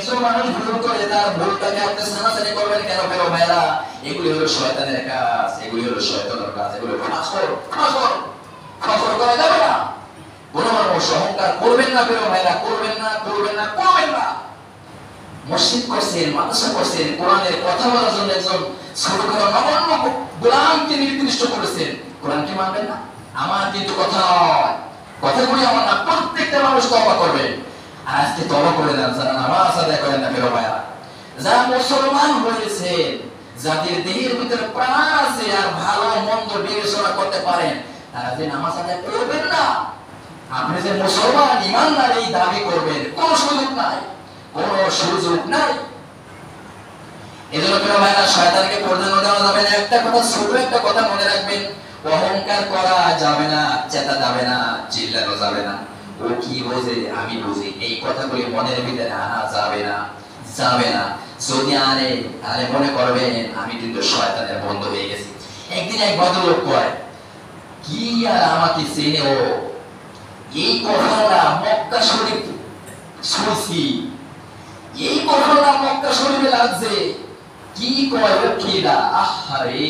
একজন মানুষ ভুল করে তার ভুলটাকে আপনি সানাসানি করবেন কেন প্রিয় ভাইরা? এগুলি হলো শয়তানের কাজ, এগুলি হলো শয়তানের কাজ, এগুলো ফাঁস করা যাবে না। কোনো মানুষ অহংকার করবেন না প্রিয় ভাইরা, করবেন না, করবেন না, করবেন না। মসজিদ করছেন, মাদ্রাসা করছেন, কোরআনের কথা বলার জন্য একজন ছোটখাটো নগণ্য গোলামকে নির্দিষ্ট করেছেন, কোরআনকে মানবেন না? আমার কিন্তু কথা নয়, কথাগুলি আমার না, প্রত্যেকটা মানুষ তওবা করবে। আর আজকে তওবা করে দেন যারা নামাজ আদায় করেন না প্রিয় ভাইরা, যারা মুসলমান হয়েছে, যাদের দেহের ভিতরে প্রাণ আছে আর ভালো মন্দ বিবেচনা করতে পারেন, তারা যে নামাজ আদায় করবেন না, আপনি যে মুসলমান ইমানদার এই দাবি করবেন, কোনো সুযোগ নাই, কোনো সুযোগ নাই। এজন্য প্রিয় ভাইরা, শয়তানকে প্রাধান্য দেওয়া যাবে না। একটা কথা, ছোট একটা কথা মনে রাখবেন, অহংকার করা যাবে না, চেতা যাবে না, চিল্লানো যাবে না। ও কি বোঝে আমি বুঝি, এই কথাগুলি মনের ভিতরে আনা যাবে না, যাবে না। যদি আনে তাহলে মনে করবেন আমি কিন্তু শয়তানের বন্ধু হয়ে গেছি। একদিন এক ভদ্রলোক কয়, কি আর আমাকে চেনে ও? এই কথাটা মক্কা শরীফ শুনছি, এই কথাটা মক্কা শরীফে লাগছে, কি কয় ও কিরা, আহারে।